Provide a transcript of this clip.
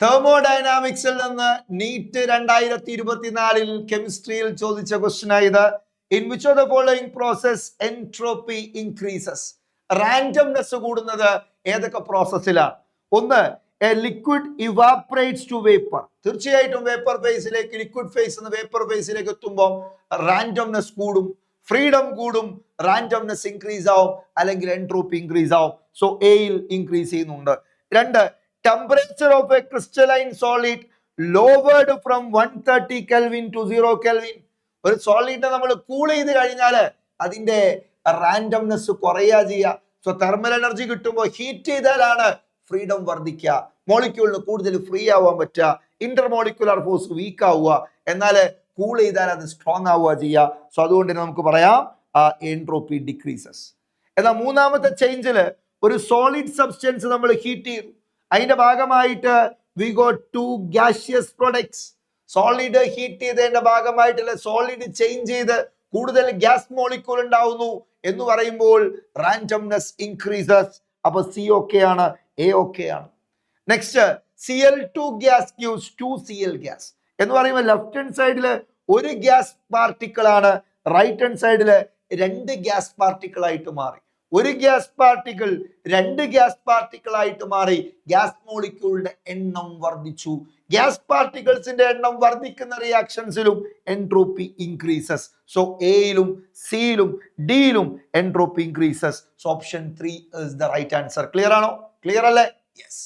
തെർമോഡൈനാമിക്സിൽ നിന്ന് നീറ്റ് 2024 കെമിസ്ട്രിയിൽ ചോദിച്ച ക്വസ്റ്റ്യൻ ആയത് in which of the following process entropy increases. Randomness കൂടുന്നത് ഏതൊക്കെ പ്രോസസ്സിലാണ്? ഒന്ന്, എ ലിക്വിഡ് ഇവാപറേറ്റ്സ് ടു വേപ്പർ. തീർച്ചയായിട്ടും വേപ്പർ ഫേസിലേക്ക്, ലിക്വിഡ് ഫേസ് നിന്ന് വേപ്പർ ഫേസിലേക്ക് എത്തുമ്പോൾ റാൻഡംനെസ് കൂടും, ഫ്രീഡം കൂടും, റാൻഡംനെസ് ഇൻക്രീസ് ആവും, അല്ലെങ്കിൽ എൻട്രോപ്പി ഇൻക്രീസ് ആവും. സോ എയിൽ ഇൻക്രീസ് ചെയ്യുന്നുണ്ട്. രണ്ട്, temperature of a crystalline solid lowered from 130 Kelvin to 0 Kelvin. ഒരു സോളിഡിനെ നമ്മൾ കൂൾ ചെയ്ത് കഴിഞ്ഞാൽ അതിന്റെ റാൻഡംനെസ് കുറയുക ചെയ്യുക. സോ തെർമൽ എനർജി കിട്ടുമ്പോൾ ഹീറ്റ് ചെയ്താലാണ് ഫ്രീഡം വർദ്ധിക്കുക, മോളിക്യൂളിന് കൂടുതൽ ഫ്രീ ആവാൻ പറ്റുക, ഇന്റർമോളിക്കുലർ ഫോഴ്സ് വീക്ക് ആവുക. എന്നാൽ കൂൾ ചെയ്താൽ അത് സ്ട്രോങ് ആവുക ചെയ്യുക. സോ അതുകൊണ്ട് നമുക്ക് പറയാം എൻട്രോപ്പി ഡിക്രീസസ്. എന്നാൽ മൂന്നാമത്തെ ചേഞ്ചില് ഒരു സോളിഡ് സബ്സ്റ്റൻസ് നമ്മൾ ഹീറ്റ് ചെയ്തു, അതിന്റെ ഭാഗമായിട്ട് we got two gaseous products. Solid heat ചെയ്തതിന്റെ ഭാഗമായിട്ടുള്ള സോളിഡ് ചേഞ്ച് ചെയ്ത് കൂടുതൽ ഗ്യാസ് മോളിക്യൂൾ ഉണ്ടാവുന്നു എന്ന് പറയുമ്പോൾ റാൻഡംനെസ് ഇൻക്രീസസ്. അപ്പൊ സി ഓക്കെ ആണ്, എ ഓക്കെ ആണ്. Next, Cl2 gas gives 2Cl gas എന്ന് പറയുമ്പോൾ ലെഫ്റ്റ് ഹാൻഡ് സൈഡില് ഒരു ഗ്യാസ് പാർട്ടിക്കിൾ ആണ്, റൈറ്റ് ഹാൻഡ് സൈഡില് രണ്ട് ഗ്യാസ് പാർട്ടിക്കിൾ ആയിട്ട് മാറി. ഒരു ഗ്യാസ് പാർട്ടിക്കിൾ രണ്ട് ഗ്യാസ് പാർട്ടിക്കിൾ ആയിട്ട് മാറി. ഗ്യാസ് മോളിക്യൂളുടെ എണ്ണം വർദ്ധിച്ചു. ഗ്യാസ് പാർട്ടിക്കിൾസിന്റെ എണ്ണം വർദ്ധിക്കുന്ന റിയാക്ഷൻസിലും എൻട്രോപ്പി ഇൻക്രീസസ്. സോ എയിലും സിയിലും ഡിയിലും entropy increases. So option 3 is the right answer. Clear ആണോ? ക്ലിയർ അല്ലേ? യെസ്.